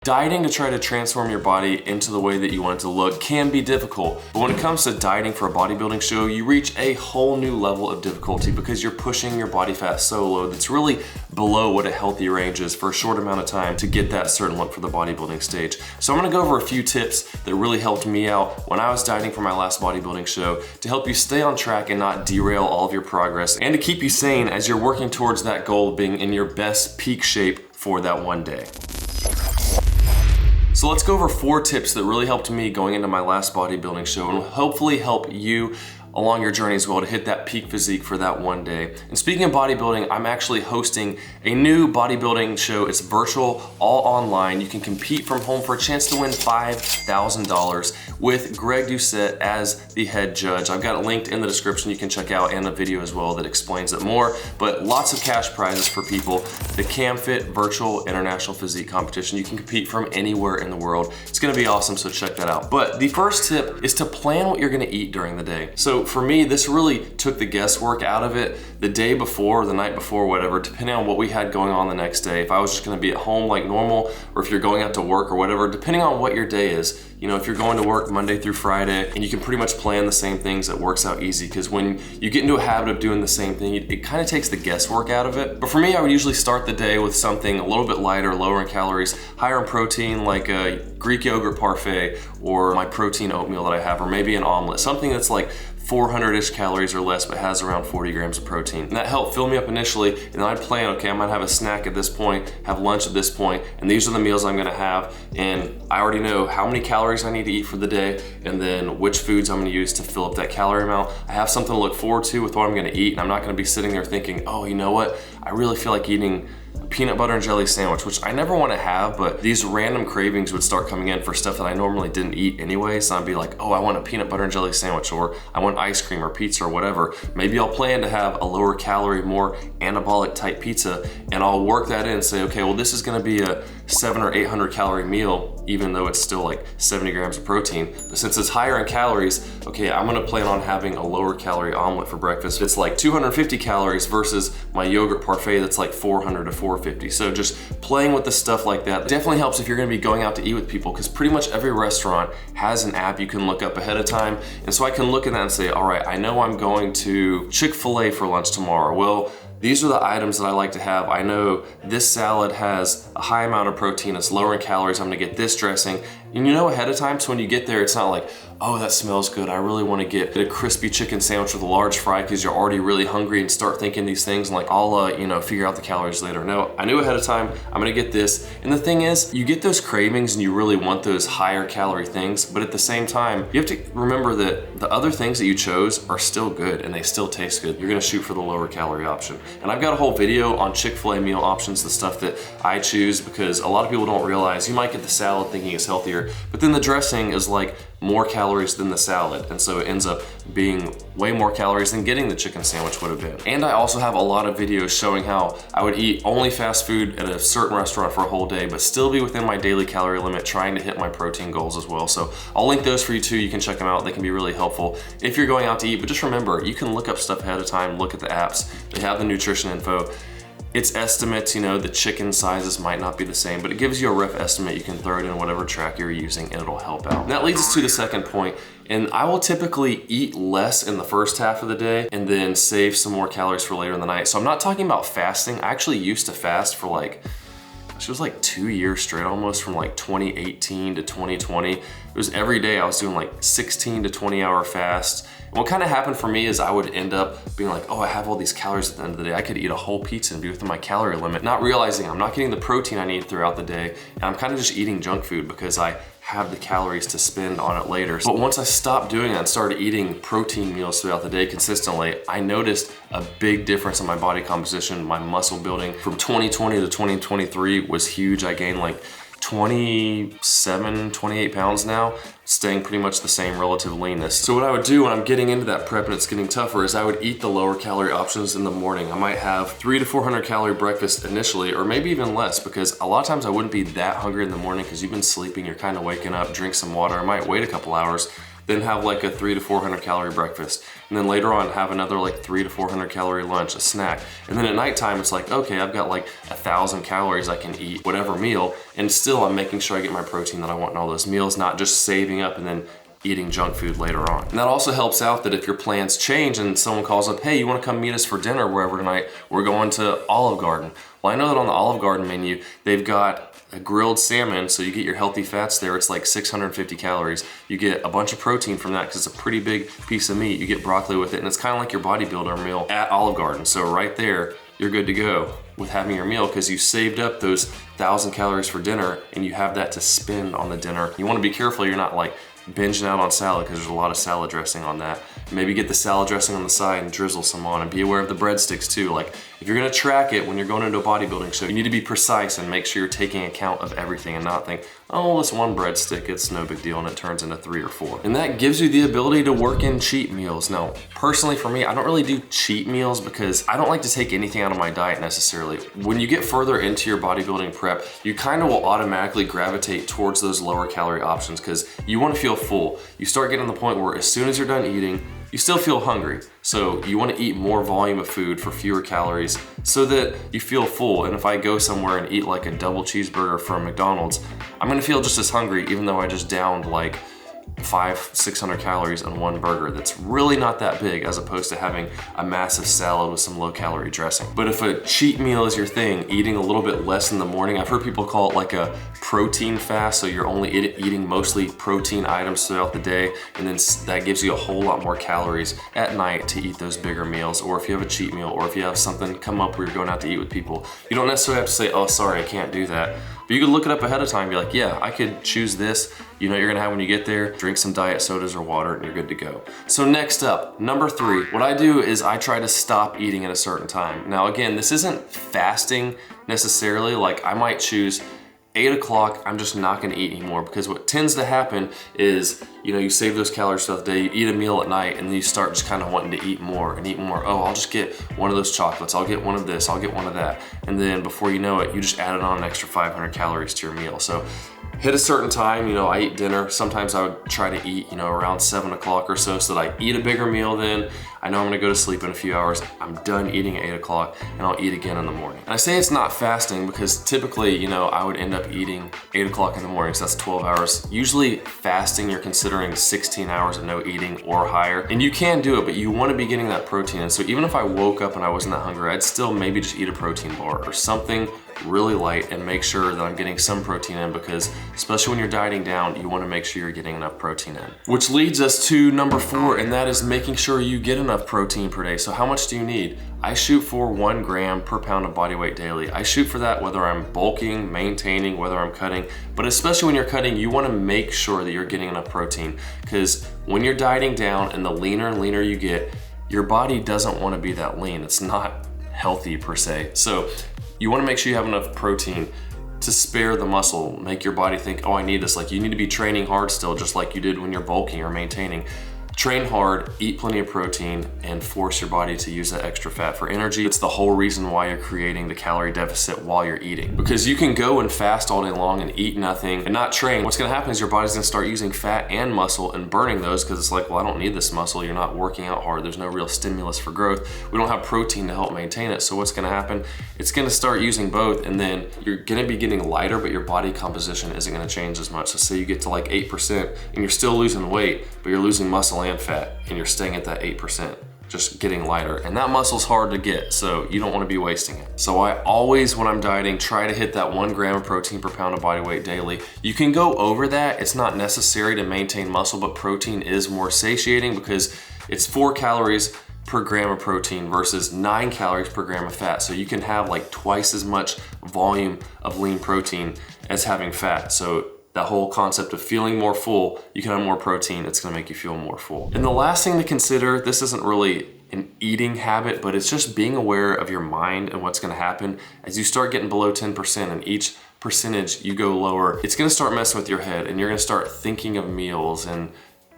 Dieting to try to transform your body into the way that you want it to look can be difficult, but when it comes to dieting for a bodybuilding show, you reach a whole new level of difficulty because you're pushing your body fat so low that's really below what a healthy range is for a short amount of time to get that certain look for the bodybuilding stage. So I'm gonna go over a few tips that really helped me out when I was dieting for my last bodybuilding show to help you stay on track and not derail all of your progress and to keep you sane as you're working towards that goal of being in your best peak shape for that one day. So let's go over 4 tips that really helped me going into my last bodybuilding show and will hopefully help you along your journey as well to hit that peak physique for that one day. And speaking of bodybuilding, I'm actually hosting a new bodybuilding show. It's virtual, all online. You can compete from home for a chance to win $5,000 with Greg Doucette as the head judge. I've got it linked in the description you can check out, and a video as well that explains it more, but lots of cash prizes for people. The CamFit Virtual International Physique Competition. You can compete from anywhere in the world. It's gonna be awesome, so check that out. But the first tip is to plan what you're gonna eat during the day. So for me, this really took the guesswork out of it. The day before, the night before, whatever, depending on what we had going on the next day, if I was just gonna be at home like normal, or if you're going out to work or whatever, depending on what your day is. You know, if you're going to work Monday through Friday and you can pretty much plan the same things, it works out easy, because when you get into a habit of doing the same thing, it kind of takes the guesswork out of it. But for me, I would usually start the day with something a little bit lighter, lower in calories, higher in protein, like a Greek yogurt parfait, or my protein oatmeal that I have, or maybe an omelet, something that's like 400-ish calories or less, but has around 40 grams of protein. And that helped fill me up initially, and then I'd plan, okay, I might have a snack at this point, have lunch at this point, and these are the meals I'm gonna have, and I already know how many calories I need to eat for the day, and then which foods I'm gonna use to fill up that calorie amount. I have something to look forward to with what I'm gonna eat, and I'm not gonna be sitting there thinking, oh, you know what, I really feel like eating a peanut butter and jelly sandwich, which I never wanna have, but these random cravings would start coming in for stuff that I normally didn't eat anyway, so I'd be like, oh, I want a peanut butter and jelly sandwich, or I want ice cream or pizza or whatever. Maybe I'll plan to have a lower calorie, more anabolic type pizza, and I'll work that in and say, okay, well, this is gonna be a 700 or 800 calorie meal, even though it's still like 70 grams of protein. But since it's higher in calories, okay, I'm gonna plan on having a lower calorie omelet for breakfast. It's like 250 calories versus my yogurt parfait that's like 400 to 450. So just playing with the stuff like that definitely helps if you're gonna be going out to eat with people, because pretty much every restaurant has an app you can look up ahead of time. And so I can look at that and say, all right, I know I'm going to Chick-fil-A for lunch tomorrow. Well, these are the items that I like to have. I know this salad has a high amount of protein, it's lower in calories, I'm gonna get this dressing. And you know ahead of time, so when you get there, it's not like, oh, that smells good, I really wanna get a crispy chicken sandwich with a large fry, because you're already really hungry and start thinking these things like, I'll figure out the calories later. No, I knew ahead of time, I'm gonna get this. And the thing is, you get those cravings and you really want those higher calorie things, but at the same time, you have to remember that the other things that you chose are still good and they still taste good. You're gonna shoot for the lower calorie option. And I've got a whole video on Chick-fil-A meal options, the stuff that I choose, because a lot of people don't realize you might get the salad thinking it's healthier, but then the dressing is like more calories than the salad, and so it ends up being way more calories than getting the chicken sandwich would have been. And I also have a lot of videos showing how I would eat only fast food at a certain restaurant for a whole day, but still be within my daily calorie limit, trying to hit my protein goals as well. So I'll link those for you too. You can check them out. They can be really helpful if you're going out to eat. But just remember, you can look up stuff ahead of time, look at the apps. They have the nutrition info. It's estimates, the chicken sizes might not be the same, but it gives you a rough estimate. You can throw it in whatever track you're using and it'll help out. And that leads us to the second point. And I will typically eat less in the first half of the day and then save some more calories for later in the night. So I'm not talking about fasting. I actually used to fast for it was like 2 years straight almost, from like 2018 to 2020. It was every day I was doing like 16 to 20 hour fasts. And what kind of happened for me is I would end up being like, oh, I have all these calories at the end of the day. I could eat a whole pizza and be within my calorie limit, not realizing I'm not getting the protein I need throughout the day. And I'm kind of just eating junk food because I have the calories to spend on it later. But once I stopped doing that and started eating protein meals throughout the day consistently, I noticed a big difference in my body composition. My muscle building from 2020 to 2023 was huge. I gained like 27, 28 pounds now, staying pretty much the same relative leanness. So what I would do when I'm getting into that prep and it's getting tougher is I would eat the lower calorie options in the morning. I might have 300 to 400 calorie breakfast initially, or maybe even less, because a lot of times I wouldn't be that hungry in the morning because you've been sleeping, you're kind of waking up, drink some water. I might wait a couple hours, then have like a 300 to 400 calorie breakfast, and then later on have another like 300 to 400 calorie lunch, a snack, and then at nighttime it's like, okay, I've got like 1,000 calories I can eat whatever meal, and still I'm making sure I get my protein that I want in all those meals, not just saving up and then eating junk food later on. And that also helps out that if your plans change and someone calls up, hey, you wanna come meet us for dinner wherever tonight? We're going to Olive Garden. Well, I know that on the Olive Garden menu, they've got a grilled salmon, so you get your healthy fats there. It's like 650 calories. You get a bunch of protein from that because it's a pretty big piece of meat. You get broccoli with it, and it's kind of like your bodybuilder meal at Olive Garden. So right there, you're good to go with having your meal because you saved up those 1,000 calories for dinner and you have that to spend on the dinner. You wanna be careful you're not like binging out on salad because there's a lot of salad dressing on that. Maybe get the salad dressing on the side and drizzle some on, and be aware of the breadsticks too. Like if you're gonna track it when you're going into a bodybuilding show, you need to be precise and make sure you're taking account of everything and not think, oh, this one breadstick, it's no big deal, and it turns into 3 or 4. And that gives you the ability to work in cheat meals. Now, personally for me, I don't really do cheat meals because I don't like to take anything out of my diet necessarily. When you get further into your bodybuilding prep, you kind of will automatically gravitate towards those lower calorie options because you want to feel full. You start getting to the point where as soon as you're done eating, you still feel hungry. So you want to eat more volume of food for fewer calories so that you feel full. And if I go somewhere and eat like a double cheeseburger from McDonald's, I'm gonna feel just as hungry even though I just downed like 500-600 calories on one burger that's really not that big, as opposed to having a massive salad with some low calorie dressing. But if a cheat meal is your thing, eating a little bit less in the morning, I've heard people call it like a protein fast, so you're only eating mostly protein items throughout the day, and then that gives you a whole lot more calories at night to eat those bigger meals. Or if you have a cheat meal, or if you have something come up where you're going out to eat with people, you don't necessarily have to say, oh, sorry, I can't do that. But you could look it up ahead of time and be like, yeah, I could choose this. You know what you're gonna have when you get there, drink some diet sodas or water, and you're good to go. So next up, number 3, what I do is I try to stop eating at a certain time. Now again, this isn't fasting necessarily. Like I might choose 8 o'clock, I'm just not gonna eat anymore, because what tends to happen is, you know, you save those calories throughout the day, you eat a meal at night, and then you start just kind of wanting to eat more and eat more. Oh, I'll just get one of those chocolates, I'll get one of this, I'll get one of that. And then before you know it, you just added on an extra 500 calories to your meal. So hit a certain time, you know, I eat dinner. Sometimes I would try to eat, you know, around 7 o'clock or so that I eat a bigger meal then. I know I'm gonna go to sleep in a few hours. I'm done eating at 8 o'clock and I'll eat again in the morning. And I say it's not fasting because typically, you know, I would end up eating 8 o'clock in the morning, so that's 12 hours. Usually fasting, you're considering 16 hours of no eating or higher. And you can do it, but you wanna be getting that protein. And so even if I woke up and I wasn't that hungry, I'd still maybe just eat a protein bar or something really light and make sure that I'm getting some protein in, because especially when you're dieting down, you wanna make sure you're getting enough protein in. Which leads us to number 4, and that is making sure you get enough protein per day. So how much do you need? I shoot for 1 gram per pound of body weight daily. I shoot for that whether I'm bulking, maintaining, whether I'm cutting, but especially when you're cutting, you wanna make sure that you're getting enough protein, because when you're dieting down and the leaner and leaner you get, your body doesn't wanna be that lean. It's not healthy per se. So you wanna make sure you have enough protein to spare the muscle, make your body think, oh, I need this. Like you need to be training hard still, just like you did when you're bulking or maintaining. Train hard, eat plenty of protein, and force your body to use that extra fat for energy. It's the whole reason why you're creating the calorie deficit while you're eating. Because you can go and fast all day long and eat nothing and not train. What's gonna happen is your body's gonna start using fat and muscle and burning those, because it's like, well, I don't need this muscle. You're not working out hard. There's no real stimulus for growth. We don't have protein to help maintain it. So what's gonna happen? It's gonna start using both, and then you're gonna be getting lighter, but your body composition isn't gonna change as much. So say you get to like 8% and you're still losing weight, but you're losing muscle and fat, and you're staying at that 8%, just getting lighter. And that muscle's hard to get, so you don't wanna be wasting it. So I always, when I'm dieting, try to hit that 1 gram of protein per pound of body weight daily. You can go over that. It's not necessary to maintain muscle, but protein is more satiating because it's 4 calories per gram of protein versus 9 calories per gram of fat. So you can have like twice as much volume of lean protein as having fat. So that whole concept of feeling more full, you can have more protein, it's gonna make you feel more full. And the last thing to consider, this isn't really an eating habit, but it's just being aware of your mind and what's gonna happen as you start getting below 10%, and each percentage you go lower, it's gonna start messing with your head, and you're gonna start thinking of meals and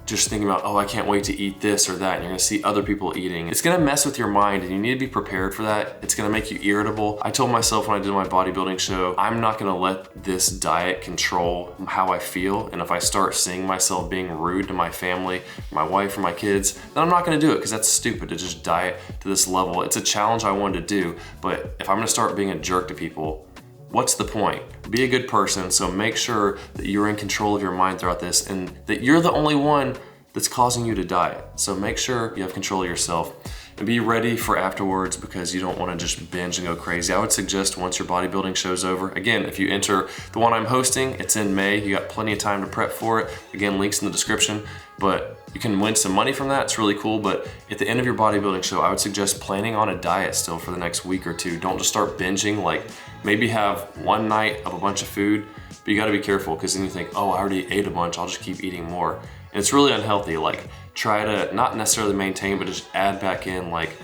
just thinking about, oh, I can't wait to eat this or that, and you're gonna see other people eating. It's gonna mess with your mind, and you need to be prepared for that. It's gonna make you irritable. I told myself when I did my bodybuilding show, I'm not gonna let this diet control how I feel, and if I start seeing myself being rude to my family, my wife, or my kids, then I'm not gonna do it, because that's stupid to just diet to this level. It's a challenge I wanted to do, but if I'm gonna start being a jerk to people, what's the point? Be a good person, so make sure that you're in control of your mind throughout this and that you're the only one that's causing you to diet. So make sure you have control of yourself and be ready for afterwards, because you don't want to just binge and go crazy. I would suggest once your bodybuilding show's over, again, if you enter the one I'm hosting, it's in May, you got plenty of time to prep for it. Again, links in the description, but you can win some money from that. It's really cool. But at the end of your bodybuilding show, I would suggest planning on a diet still for the next week or two. Don't just start binging. Like, maybe have one night of a bunch of food, but you gotta be careful, because then you think, oh, I already ate a bunch, I'll just keep eating more. And it's really unhealthy. Like, try to not necessarily maintain, but just add back in like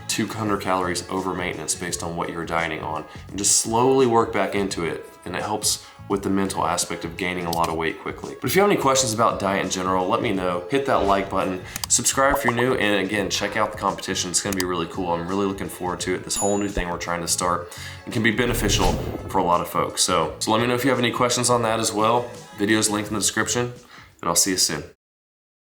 200 calories over maintenance based on what you're dieting on, and just slowly work back into it. And it helps with the mental aspect of gaining a lot of weight quickly. But if you have any questions about diet in general, let me know. Hit that like button, subscribe if you're new, and again, check out the competition. It's gonna be really cool. I'm really looking forward to it. This whole new thing we're trying to start, and can be beneficial for a lot of folks. So let me know if you have any questions on that as well. Video's linked in the description, and I'll see you soon.